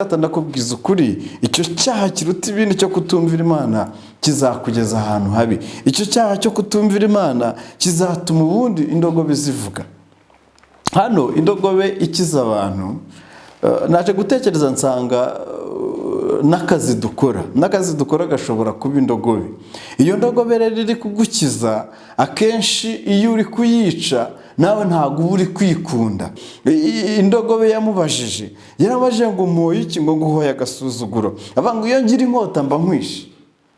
ndakubwiza ukuri, icyo cyaha kiruta ibindi cyo kutumvira Imana kizakugeza ahantu habi. Icyo cyaha cyo kutumvira Imana kizatuma ubundi indogobe zivuga. Hano indogobe ikiza abantu, naje gutekereza nsanga n'akazi dukora gashobora kuba indogobe. Iyo ndogobe rero iri kugukiza, akenshi iyo uri kuyica nawe ntabwo uri kwikunda. Indogobe yarabajije ngo mpoye iki, ngo nguhoye agasuzuguro. Avuga ngo iyo ngira inkota mba nkwishe,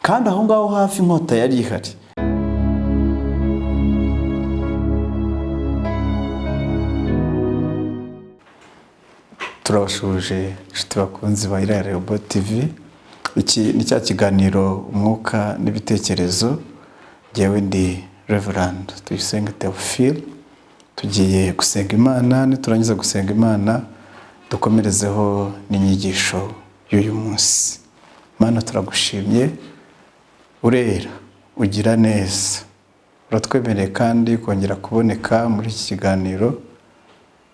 kandi aho ngaho hafi inkota yari ihari. Turabashuje inshuti bakunzi ba Irarebo TV. Iki ni cya kiganiro umwuka n'ibitekerezo. Jyewe ndi Reverend Tuyisenge Theophile. Tugiye gusenga Imana, niturangiza gusenga Imana dukomerezeho n'inyigisho y'uyu munsi. Mana, turagushimye, urera, ugira neza, uratwemereye kandi kongera kuboneka muri iki kiganiro.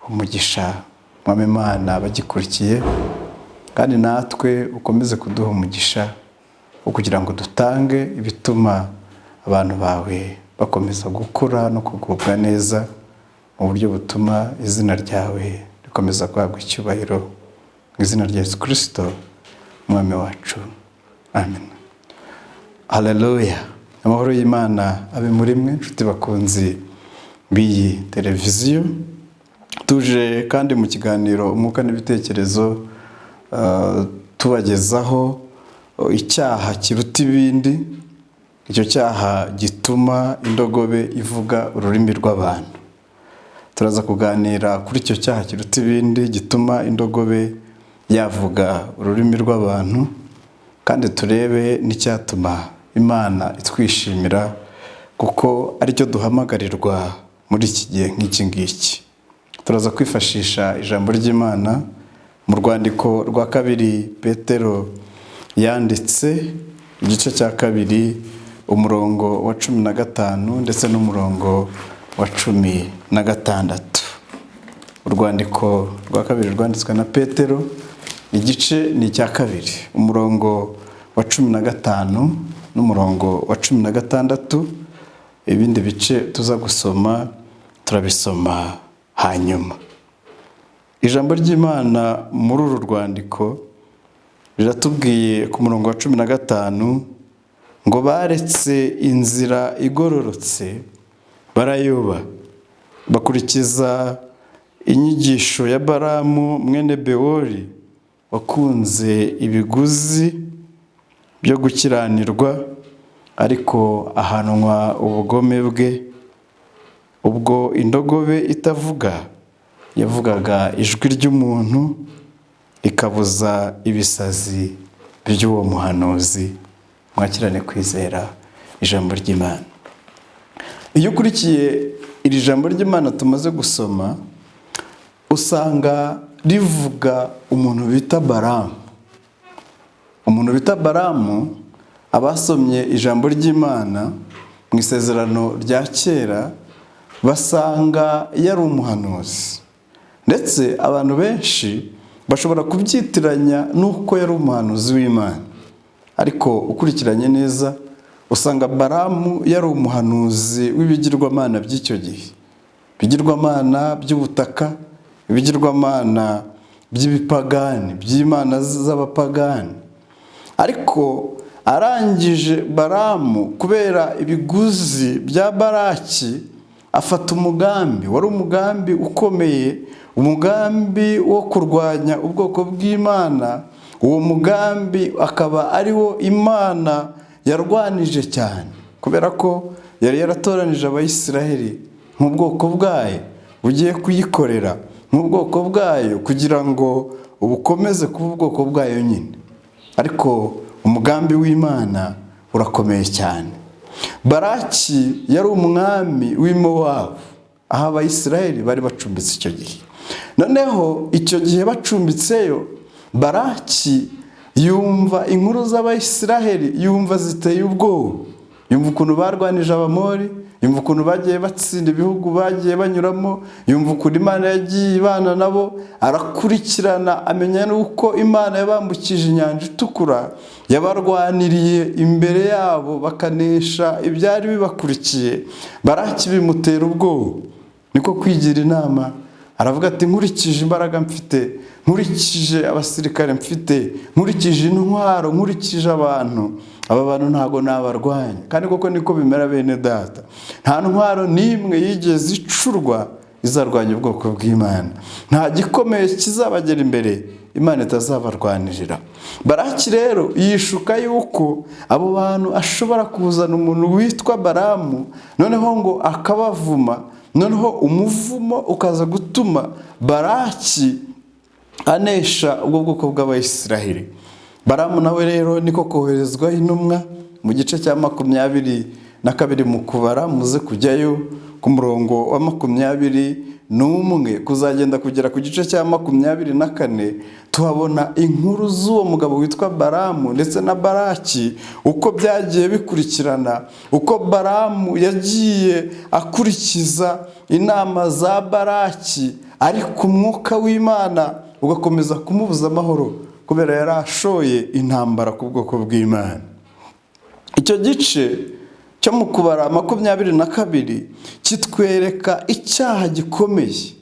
Umugisha Mwami Imana bagikurikiye, kandi natwe ukomeze kuduha umugisha wo kugira ngo dutange ibituma abantu bawe bakomeza gukura no kugubwa neza, mu buryo butuma izina ryawe rikomeza guhabwa icyubahiro, mu izina rya Yesu Kristo Umwami wacu, amen. Haleluya. Amahoro y'Imana abe muri mwe inshuti bakunzi b'iyi televiziyo. Tuje kandi mu kiganiro umwuka n'ibitekerezo tubagezaho icyaha kiruta ibindi. Icyo cyaha gituma indogobe ivuga ururimi rw'abantu. Turaza kuganira kuri icyo cyaha kiruta ibindi gituma indogobe yavuga ururimi rw'abantu, kandi turebe n'icyatuma Imana itwishimira, kuko aricyo duhamagarirwa muri iki gihe nk'iki ngiki. Turaza kwifashisha ijambo ry'Imana mu rwandiko rwa kabiri Petero yanditse, igice cya kabiri umurongo wa 15 ndetse n'umurongo wa 16. Urwandiko rwa kabiri rwanditswe na Petero, igice ni icya kabiri, umurongo wa 15 n'umurongo wa 16. Ibindi bice tuza gusoma turabisoma hanyuma. Ijambo ry'Imana muri uru rwandiko riratubwiye ku murongo wa 15 ngo baretse inzira igororotse barayoba, bakurikiza inyigisho ya Balamu mwene Bewori, wakunze ibiguzi byo gukiranirwa ariko ahanwa ubugome bwe. Ubwo indogobe itavuga yavugaga ijwi ry'umuntu, ikabuza ibisazi by'uwo muhanuzi. Mwakirane kwizera ijambo ry'Imana. Iyo ukurikiye iri jambo ry'Imana tumaze gusoma, usanga rivuga umuntu bita Balamu. Umuntu bita Balamu, abasomye ijambo ry'Imana mu isezerano rya kera basanga yari umuhanuzi, ndetse abantu benshi bashobora kubyitiranya n'uko yari umuhanuzi w'Imana. Ariko ukurikiranye neza usanga Balamu yari umuhanuzi w'ibigirwamana by'icyo gihe, ibigirwamana by'ubutaka, ibigirwamana by'ibipagani, by'imana z'abapagani. Ariko arangije Balamu, kubera ibiguzi bya Baraki, afata umugambi, wari umugambi ukomeye, umugambi wo kurwanya ubwoko bw'Imana. Uwo mugambi akaba ari wo Imana yarwanije cyane, kubera ko yari yaratoranije Abayisiraheli nk'ubwoko bwayo bugiye kuyikorera, nk'ubwoko bwayo kugira ngo ubukomeze kuba ubwoko bwayo nyine. Ariko umugambi w'Imana urakomeye cyane. Baraki yari umwami w'i Mowabu, aho Abayisiraheli bari bacumbitse icyo gihe. Noneho icyo gihe bacumbitseyo, Baraki yumva inkuru z'Abayisiraheli, yumva ziteye ubwoba. yumva ukuntu barwanije Abamori, yumva ukuntu bagiye batsinda ibihugu bagiye banyuramo, yumva ukuntu Imana yagiye ibana nabo, arakurikirana amenya nuko Imana yabambukije inyanja itukura, yabarwaniriye imbere yabo bakanesha ibyari bibakurikiye. Baraki bimutera ubwoba, niko kwigira inama, aravuga ati nkurikije imbaraga mfite, nkurikije abasirikare mfite, nkurikije intwaro, nkurikije abantu, aba bantu ntago nabarwanya. Kandi koko niko bimera bene data, nta ntwaro n'imwe yigeze icurwa izarwanya ubwoko bw'Imana, nta gikomeye kizabagera imbere Imana itazabarwanirira. Baraki rero yishuka yuko abo bantu ashobora kuzana umuntu witwa Balamu, noneho ngo akabavuma, noneho umuvumo ukaza gutuma Baraki anesha ubwo bwoko bw'Abayisiraheli. Balamu nawe rero niko koherezwa intumwa mu gice cya 22 mu kubara, muze kujyayo ku murongo wa 21 kuzagenda kugera ku gice cya 24, tuhabona inkuru z'uwo mugabo witwa Balamu ndetse na Baraki, uko byagiye bikurikirana, uko Balamu yagiye akurikiza inama za Baraki, ariko umwuka w'Imana ugakomeza kumubuza amahoro kubera yari ashoye intambara ku bwoko bw'Imana. Icyo gice cyo mu kubara 22 kitwereka icyaha gikomeye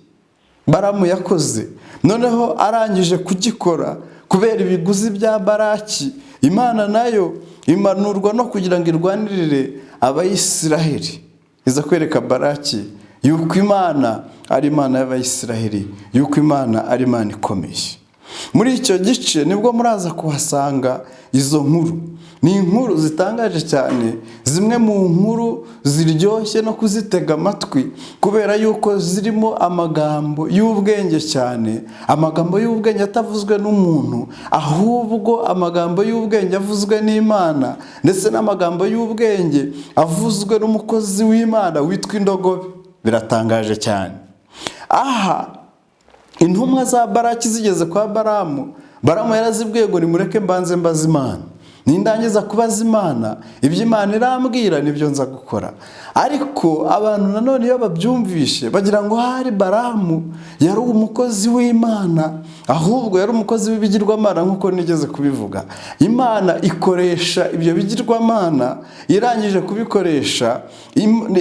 Balamu yakoze, noneho arangije kugikora kubera ibiguzi bya Baraki, Imana nayo imanurwa no kugira ngo irwanirire Abayisiraheli. Iza kwereka Baraki yuko Imana ari Imana y'Abayisiraheli, yuko Imana ari Imana ikomeye. Muri icyo gice nibwo muraza kuhasanga izo nkuru. Ni inkuru zitangaje cyane, zimwe mu nkuru ziryoshye no kuzitega amatwi kubera yuko zirimo amagambo y'ubwenge cyane, amagambo y'ubwenge atavuzwe n'umuntu, ahubwo amagambo y'ubwenge avuzwe n'Imana, ndetse n'amagambo y'ubwenge avuzwe n'umukozi w'Imana witwa indogobe. Biratangaje cyane. Aha intumwa za Baraki zigeze kwa Balamu, Balamu yarazibwiye ngo nimureke mbanze mbaza Imana, nindangiza kubaza Imana ibyo Imana irambwira nibyo nza gukora. Ariko abantu nanone iyo babyumvishe bagira ngo hari Balamu yari umukozi w'Imana, ahubwo yari umukozi w'ibigirwamana nk'uko nigeze kubivuga. Imana ikoresha ibyo bigirwamana, irangije kubikoresha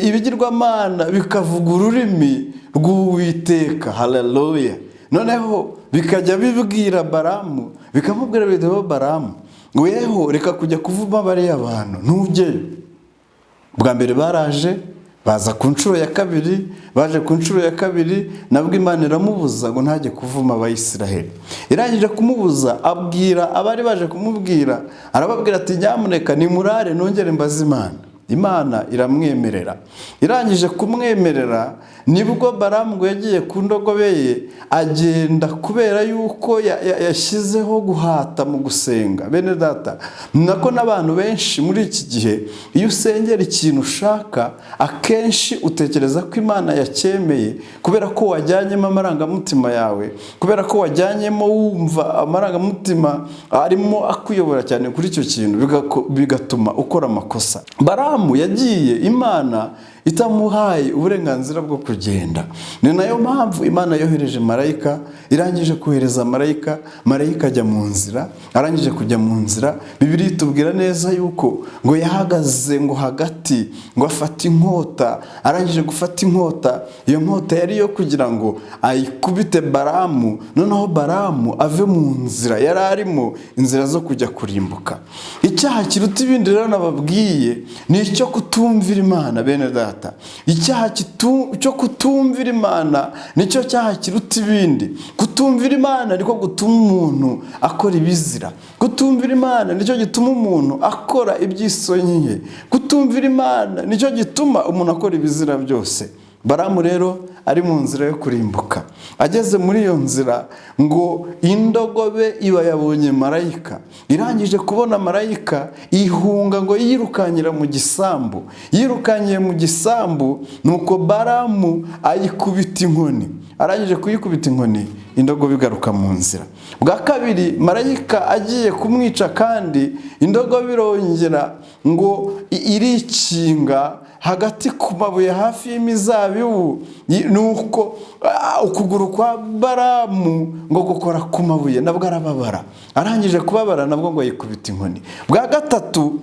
ibigirwamana bikavuga ururimi rw'Uwiteka. Haleluya. Noneho bikajya bibwira Balamu, bikamubwira bideho Balamu, weho reka kujya kuvuma bariya abantu, ntujyeyo. Bwa mbere baraje, baza ku nshuro ya kabiri, baje ku nshuro ya kabiri, nabwo Imana iramubuza ngo ntajye kuvuma Abayisiraheli. Irangije kumubuza, abwira abari baje kumubwira, arababwira ati nyamuneka nimurare nongere mbaze Imana. Imana iramwemerera. Irangije kumwemerera, nibwo Balamu ngo yagiye ku ndogobe ye agenda, kubera yuko yashyizeho guhata mu gusenga. Bene data, nako n'abantu benshi muri iki gihe, iyo usengera ikintu ushaka, akenshi utekereza ko Imana yacyemeye kubera ko wajyanyemo amarangamutima yawe, kubera ko wajyanyemo wumva amarangamutima arimo akuyobora cyane kuri icyo kintu, bigatuma ukora amakosa. Balamu yagiye Imana itamuhaye uburenganzira bwo kugenda. Ni nayo mpamvu Imana yohereje marayika. Irangije kohereza marayika, marayika ajya mu nzira. Arangije kujya mu nzira, Bibiliya itubwira neza yuko ngo yahagaze ngo hagati, ngo afata inkota. Arangije gufata inkota, iyo nkota yari yo kugira ngo ayikubite Balamu, noneho Balamu ave mu nzira yari arimo, inzira zo kujya kurimbuka. Icyaha kiruta ibindi rero nababwiye ni icyo kutumvira Imana. Bene data, icyaha cyo kutumvira Imana nicyo cyaha kiruta ibindi. Kutumvira Imana niko gutuma umuntu akora ibizira. Kutumvira Imana nicyo gituma umuntu akora iby'isoni nke. Kutumvira Imana nicyo gituma umuntu akora ibizira byose. Balamu rero ari mu nzira yo kurimbuka. Ageze muri iyo nzira, ngo indogobe iba yabonye marayika. Irangije kubona marayika, ihunga ngo yirukanyira mu gisambu. Yirukanyiye mu gisambu, nuko Balamu ayikubita inkoni. arangije kuyikubita inkoni indogobe igaruka mu nzira. Bwa kabiri marayika agiye kumwica kandi indogobe irongera ngo irikinga hagati ku mabuye hafi y'imizabibu, nuko ukuguru kwa Balamu ngo gukora ku mabuye nabwo arababara. Arangije kubabara nabwo ngo yikubita inkoni. Bwa gatatu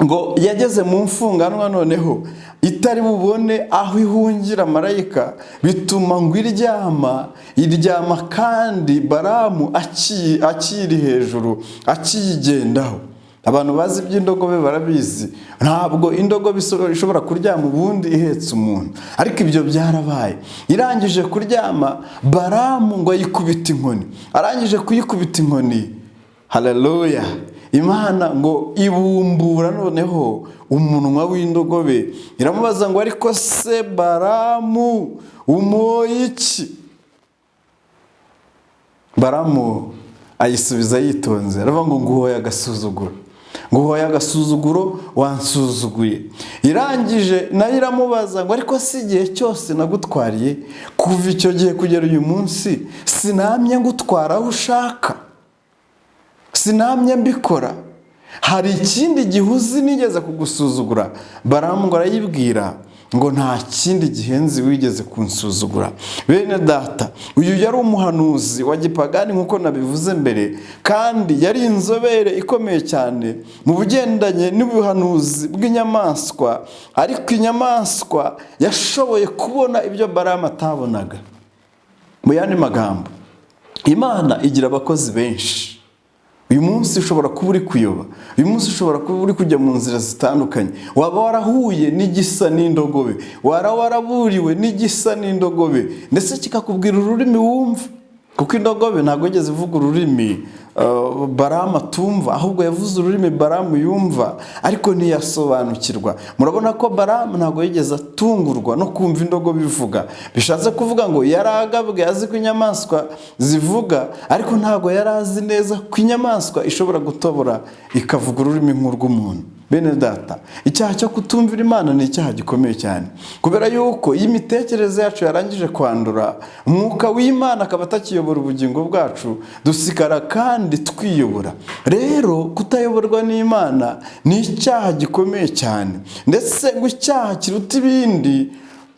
ngo yageze mu mfunganwa noneho itari bubone aho ihungira marayika, bituma ngo iryama kandi Balamu akiri hejuru akiyigendaho. Abantu bazi iby'indogobe barabizi, ntabwo indogobe ishobora kuryama ubundi ihetse umuntu, ariko ibyo byarabaye. Irangije kuryama Balamu ngo yikubita inkoni. Arangije kuyikubita inkoni, haleluya, Imana ngo ibumbura noneho umunwa w'indogobe, iramubaza ngo ariko se Balamu umoye iki? Balamu ayisubiza yitonze, aravuga ngo nguhoye agasuzuguro, nguhoye agasuzuguro wansuzuguye. Irangije nayo iramubaza ngo ariko si igihe cyose nagutwariye kuva icyo gihe kugera uyu munsi sinamye ngutwara aho ushaka, sinamye mbikora? Hari ikindi gihe uzi nigeze kugusuzugura? Balamu ngo arayibwira ngo nta kindi gihenzi wigeze kunsuzugura. Bene data, uyu yari umuhanuzi wa gipagani nk'uko nabivuze mbere, kandi yari inzobere ikomeye cyane mu bugendanye n'ubuhanuzi bw'inyamaswa, ariko inyamaswa yashoboye kubona ibyo Balamu atabonaga. Mu yandi magambo, Imana igira abakozi benshi. Uyu munsi ushobora kuba uri kuyoba, uyu munsi ushobora kuba uri kujya mu nzira zitandukanye, waba warahuye n'igisa n'indogobe, waraburiwe n'igisa n'indogobe, ndetse kikakubwira ururimi wumva, kuko indogobe ntabwo yigeze ivuga ururimi Balamu atumva, ahubwo yavuze ururimi Balamu yumva ariko ntiyasobanukirwa. Murabona ko Balamu ntabwo yigeze atungurwa no kumva indogobe ivuga. Bishatse kuvuga ngo yari agabwe azi ko inyamaswa zivuga, ariko ntabwo yari azi neza ko inyamaswa ishobora gutobora ikavuga ururimi nk'urw'umuntu. Bene data, icyaha cyo kutumvira Imana ni icyaha gikomeye cyane, kubera yuko iyo imitekerereze yacu yarangije kwandura, umwuka w'Imana akaba atakiyobora ubugingo bwacu, dusigara kandi twiyobora. Rero kutayoborwa n'Imana ni icyaha gikomeye cyane, ndetse ngo icyaha kiruta ibindi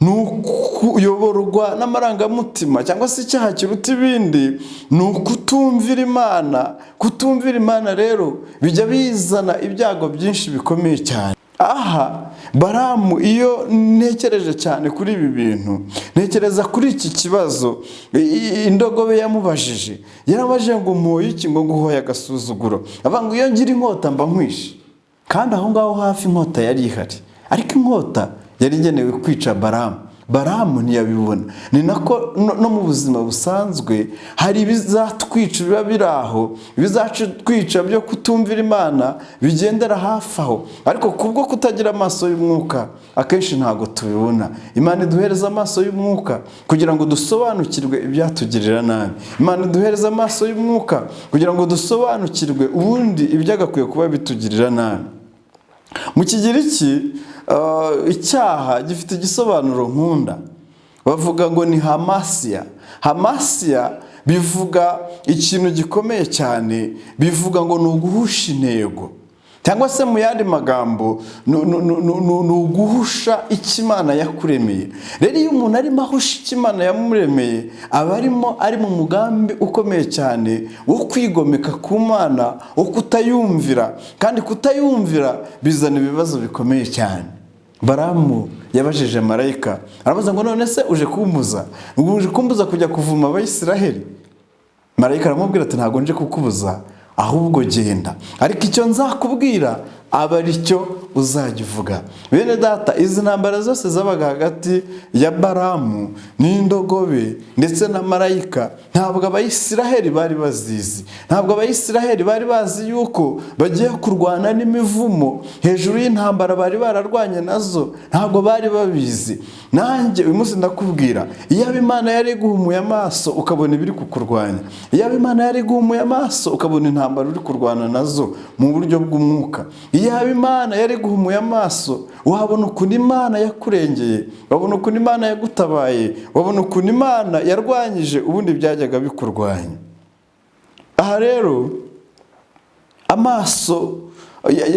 ni ukuyoborwa n'amarangamutima, cyangwa se icyaha kiruta ibindi ni ukutumvira Imana. Kutumvira Imana rero bijya bizana ibyago byinshi bikomeye cyane. Aha Balamu, iyo ntekereje cyane kuri ibi bintu, ntekereza kuri iki kibazo indogobe yamubajije. Yaramubajije ngo umuhoye iki? Ngo nguhoye agasuzuguro. Avuga ngo iyo ngira inkota mba nkwishe. Kandi aho ngaho hafi inkota yari ihari, ariko inkota yari igenewe kwica Balamu. Balamu ntiyabibona. Ni nako no mu buzima busanzwe hari ibizatwica biba biri aho, ibizatwica byo kutumvira Imana bigendera hafi aho, ariko kubwo kutagira amaso y'umwuka akenshi ntabwo tubibona. Imana iduhereza amaso y'umwuka kugira ngo dusobanukirwe ibyatugirira nabi. Imana iduhereza amaso y'umwuka kugira ngo dusobanukirwe ubundi ibyagakwiye kuba bitugirira nabi. Mu Kigiriki icyaha gifite igisobanuro nkunda, bavuga ngo ni hamasiya. Hamasiya bivuga ikintu gikomeye cyane, bivuga ngo ni uguhusha intego, cyangwa se mu yandi magambo ni uguhusha icyo Imana yakuremeye. Rero iyo umuntu arimo ahusha icyo Imana yamuremeye, aba ari mu mugambi ukomeye cyane wo kwigomeka ku Mana, wo kutayumvira, kandi kutayumvira bizana ibibazo bikomeye cyane. Balamu yabajije marayika, arabaza ngo none se uje kumbuza? Uje kumbuza kujya kuvuma Abayisiraheli? Marayika aramubwira ati ntabwo nje kukubuza, ahubwo genda, ariko icyo nzakubwira aba ari cyo uzajya uvuga. Bene data, izi ntambara zose zabaga hagati ya Balamu n'indogobe ndetse na marayika, ntabwo Abayisiraheli bari bazizi. Ntabwo Abayisiraheli bari bazi yuko bagiye kurwana n'imivumo hejuru y'intambara bari bararwanye nazo, ntabwo bari babizi. Nanjye uyu munsi ndakubwira, iyo Imana yari guhumuye amaso ukabona ibiri kukurwanya, iyo Imana yari guhumuye amaso ukabona intambara uri kurwana nazo mu buryo bw'umwuka, iyaba Imana yari guhumuye amaso, wabona ukuntu Imana yakurengeye, wabona ukuntu Imana yagutabaye, wabona ukuntu Imana yarwanyije ubundi byajyaga bikurwanya. Aha rero amaso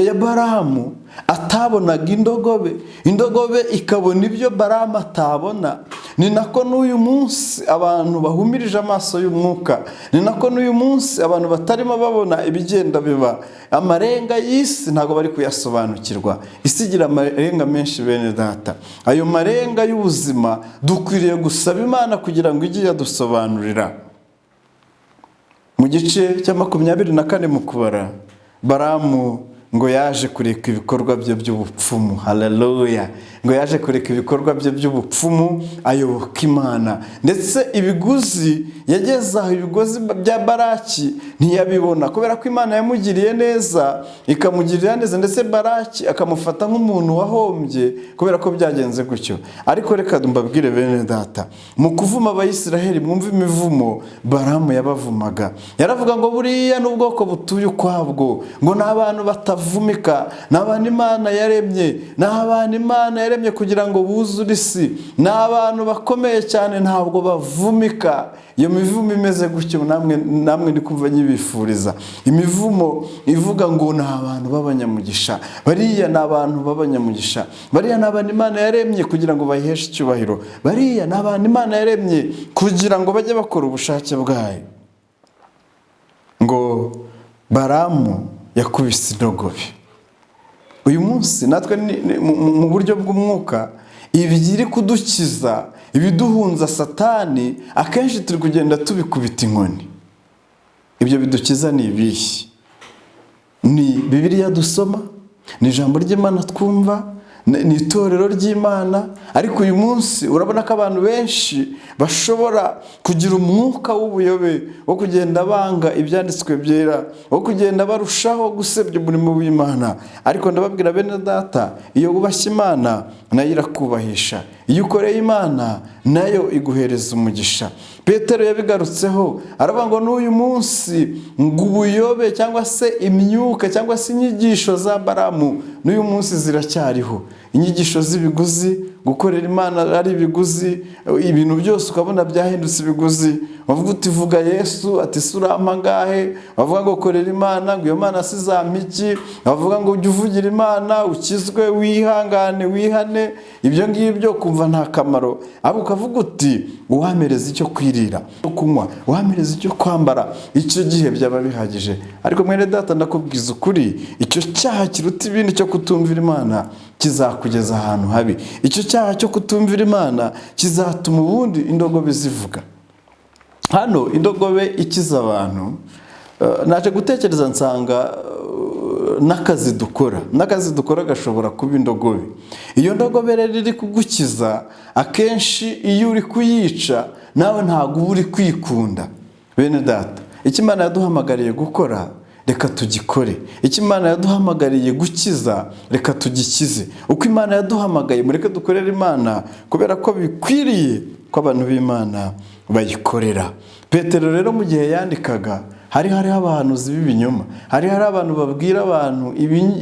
ya Balamu atabonaga indogobe ikabona ibyo Balamu atabona. Ni nako n'uyu munsi abantu bahumirije amaso y'umwuka, ni nako n'uyu munsi abantu batarimo babona ibigenda biba. Amarenga y'isi ntabwo bari kuyasobanukirwa. Isi igira amarenga menshi bene data. Ayo marenga y'ubuzima dukwiriye gusaba Imana kugira ngo ijye yadusobanurira. Mu gice cya 24 mu kubara, Balamu ngo yaje kureka ibikorwa bye by'ubupfumu. Haleluya! Ngo yaje kureka ibikorwa bye by'ubupfumu ayoboka Imana. Ndetse ibiguzi yageze aho, ibigozi bya Baraki ntiyabibona, kubera ko Imana yamugiriye neza, ikamugirira neza, ndetse Baraki akamufata nk'umuntu wahombye kubera ko byagenze gutyo. Ariko reka mbabwire bene data, mu kuvuma Abayisiraheli mwumve imivumo Balamu yabavumaga. Yaravuga ngo buriya n'ubwoko butuye ukwabwo, ngo n'abantu batavumika, n'abantu Imana yaremye, n'abantu Imana yaremye kugira ngo buzure isi, n'abantu bakomeye cyane ntabwo bavumika. Iyo mivumo imeze gutyo namwe ndi kumva nyibifuriza. Imivumo ivuga ngo ni abantu b'abanyamugisha, bariya ni abantu b'abanyamugisha, bariya ni abantu Imana yaremye kugira ngo bayiheshe icyubahiro, bariya ni abantu Imana yaremye kugira ngo bajye bakora ubushake bwayo. Ngo Balamu yakubise indogobe. Uyu munsi natwe mu buryo bw'umwuka, ibigiri kudukiza, ibiduhunza Satani, akenshi turi kugenda tubikubita inkoni. Ibyo bidukiza ni ibihe? Ni Bibiliya dusoma, ni ijambo ry'Imana twumva, ni itorero ry'Imana. Ariko uyu munsi urabona ko abantu benshi bashobora kugira umwuka w'ubuyobe wo kugenda banga ibyanditswe byera, wo kugenda barushaho gusebya umurimo w'Imana. Ariko ndababwira bene data, iyo wubashye Imana nayo irakubahisha, iyo ukoreye Imana nayo iguhereza umugisha. Petero yabigarutseho aravuga ngo n'uyu munsi ngo ubuyobe cyangwa se imyuka cyangwa se inyigisho za Balamu n'uyu munsi ziracyariho. Inyigisho z'ibiguzi, gukorera Imana ari ibiguzi, ibintu byose ukabona byahindutse ibiguzi. Wavuga uti vuga Yesu, ati surampa ngahe, wavuga ngo korera Imana, ngo iyo Mana sizampa iki, wavuga ngo ujye uvugira Imana, ukizwe, wihangane, wihane. Ibyo ngibyo kumva nta kamaro. Abo ukavuga uti uwamereza icyo kwirira, cyo kunywa, uwamereza icyo kwambara, icyo gihe byaba bihagije. Ariko mwene data ndakubwiza ukuri, icyo cyaha kiruta ibindi cyo kutumvira Imana kizakugeza ahantu habi. Icyo cyaha cyo kutumvira Imana kizatuma ubundi indogobe zivuga. Hano indogobe ikiza abantu, naje gutekereza nsanga n'akazi dukora gashobora kuba indogobe. Iyo ndogobe rero iri kugukiza, akenshi iyo uri kuyica nawe ntabwo uba uri kwikunda. Bene data, icyo Imana yaduhamagariye gukora reka tugikore. Icyo Imana yaduhamagariye gukiza reka tugikize. Uko Imana yaduhamagaye mureke dukorere Imana, kubera ko bikwiriye ko abantu b'Imana bayikorera. Petero rero mu gihe yandikaga, hariho abahanuzi b'ibinyoma, hariho abantu babwira abantu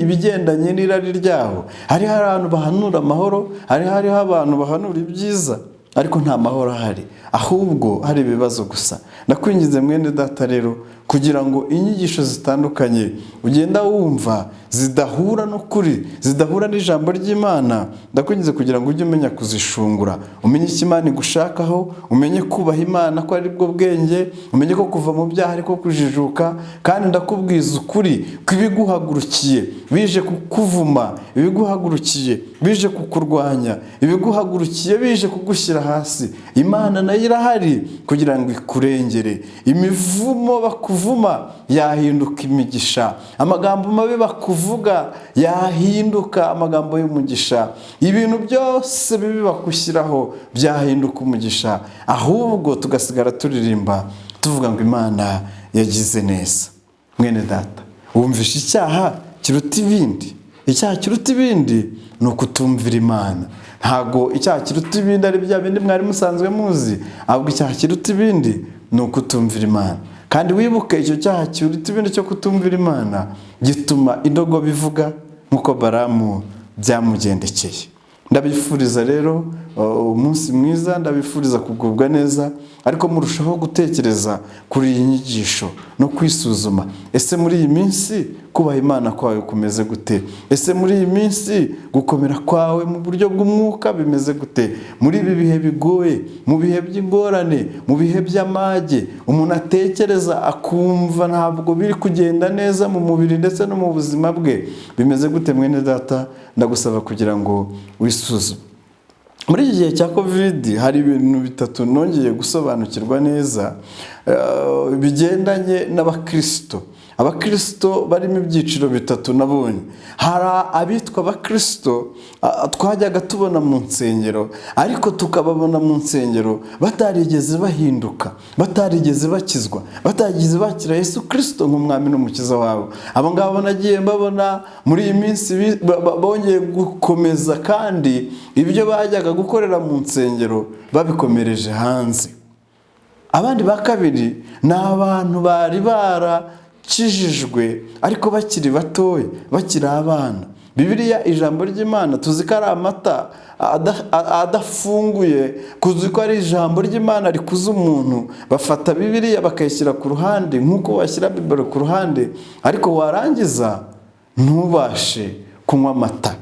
ibigendanye n'irari ryabo, hariho abantu bahanura amahoro, hariho abantu bahanura ibyiza, ariko nta mahoro ahari, ahubwo hari ibibazo gusa. Ndakwingize mwene data rero, kugira ngo inyigisho zitandukanye ugenda wumva zidahura n'ukuri, zidahura n'ijambo ry'Imana, ndakwingize kugira ngo ujye umenya kuzishungura, umenye icyo Imana igushakaho, umenye kubaha Imana ko ari bwo bwenge, umenye ko kuva mu byaha ariko kujijuka. Kandi ndakubwiza ukuri ko ibiguhagurukiye bije kukuvuma, ibiguhagurukiye bije kukurwanya, ibiguhagurukiye bije kugushyira hasi, Imana nayo irahari kugira ngo ikurengere. Imivumo bakuvuma yahinduka imigisha, amagambo mabi bakuvuga yahinduka amagambo y'umugisha, ibintu byose bibi bakushyiraho byahinduka umugisha. Ahubwo tugasigara turirimba tuvuga ngo Imana yagize neza. Mwene data, wumvisha icyaha kiruta ibindi? Icyaha kiruta ibindi ni ukutumvira Imana. Ntago icyaha kiruta ibindi ari bya bindi mwari musanzwe muzi, ahubwo icyaha kiruta ibindi ni ukutumvira Imana. Kandi wibuke icyo cyaha kiruta ibindi cyo kutumvira Imana gituma indogobe ivuga, nk'uko Balamu byamugendekeye. Ndabifuriza rero umunsi mwiza, ndabifuriza kugubwa neza, ariko murushaho gutekereza kuri iyi nyigisho no kwisuzuma. Ese muri iyi minsi kubaha Imana kwawe kumeze gute? Ese muri iyi minsi gukomera kwawe mu buryo bw'umwuka bimeze gute? Muri ibi bihe bigoye, mu bihe by'ingorane, mu bihe by'amage, umuntu atekereza akumva ntabwo biri kugenda neza mu mubiri ndetse no mu buzima bwe, bimeze gute mwene data? Ndagusaba kugira ngo wisuzume. Muri iki gihe cya COVID hari ibintu bitatu nongeye gusobanukirwa neza bigendanye n'abakristo. Abakristo barimo ibyiciro bitatu nabonye. Hari abitwa abakristo twajyaga tubona mu nsengero, ariko tukababona mu nsengero batarigeze bahinduka, batarigeze bakizwa, batarigeze bakira Yesu Kristo nk'umwami n'umukiza wabo. Abo ngabo nagiye mbabona muri iyi minsi bongeye gukomeza, kandi ibyo bajyaga gukorera mu nsengero babikomereje hanze. Abandi ba kabiri ni abantu bari barakijijwe ariko bakiri batoya, bakiri abana. Bibiliya ijambo ry'Imana tuzi ko ari amata adafunguye, kuzi ko ari ijambo ry'Imana rikuza umuntu. Bafata Bibiliya bakayishyira ku ruhande nk'uko washyira Bibiliya ku ruhande, ariko warangiza ntubashe kunywa amata.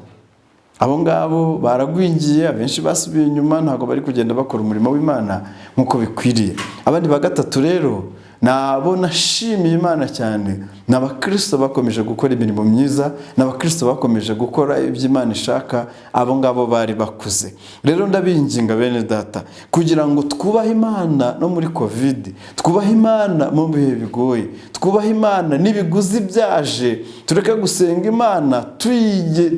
Abo ngabo baragwingiye, abenshi basubiye inyuma, ntabwo bari kugenda bakora umurimo w'Imana nk'uko bikwiriye. Abandi ba gatatu rero nabo nashimiye Imana cyane, ni abakristo bakomeje gukora imirimo myiza, ni abakristo bakomeje gukora ibyo Imana ishaka. Abo ngabo bari bakuze. Rero ndabinginga bene data kugira ngo twubahe Imana no muri COVID, twubahe Imana mu bihe bigoye, twubahe Imana n'ibiguzi byaje. Tureke gusenga Imana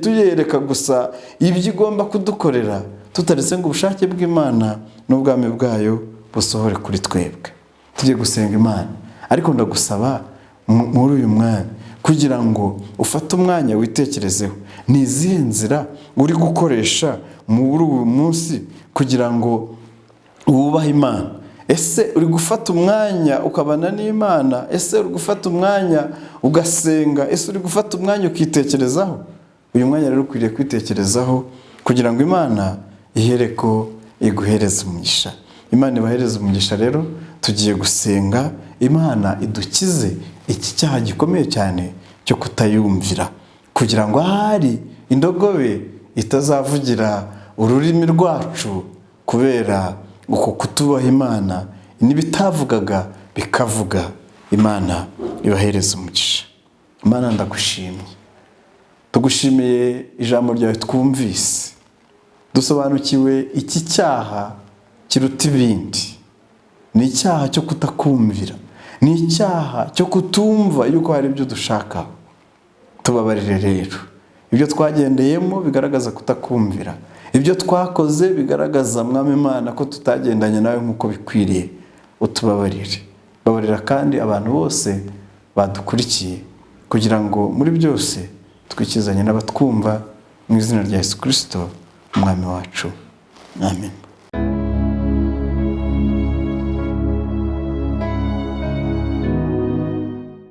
tuyereka gusa ibyo igomba kudukorera, tutaretse ngo ubushake bw'Imana n'ubwami bwayo busohore kuri twebwe. Tujye gusenga Imana. Ariko ndagusaba muri uyu mwanya kugira ngo ufate umwanya witekerezeho, ni izihe nzira uri gukoresha muri uyu munsi kugira ngo wubahe Imana. Ese uri gufata umwanya ukabana n'Imana? Ese uri gufata umwanya ugasenga? Ese uri gufata umwanya ukitekerezaho? Uyu mwanya rero ukwiriye kwitekerezaho kugira ngo Imana ihereko iguhereze umugisha. Imana ibahereze umugisha. Rero tugiye gusenga Imana idukize iki cyaha gikomeye cyane cyo kutayumvira, kugira ngo ahari indogobe itazavugira ururimi rwacu kubera uko kutubaha Imana, n'ibitavugaga bikavuga. Imana ibahereze umugisha. Imana ndagushimye, tugushimiye ijambo ryawe twumvise, dusobanukiwe iki cyaha kiruta ibindi. Ni icyaha cyo kutakumvira, ni icyaha cyo kutumva yuko hari ibyo dushaka. Tubabarire rero ibyo twagendeyemo bigaragaza kutakumvira, ibyo twakoze bigaragaza Mwami Imana ko tutagendanye nawe nk'uko bikwiriye. Utubabarire, babarira kandi abantu bose badukurikiye, kugira ngo muri byose twikizanye n'abatwumva, mu izina rya Yesu Kristo umwami wacu. Amen.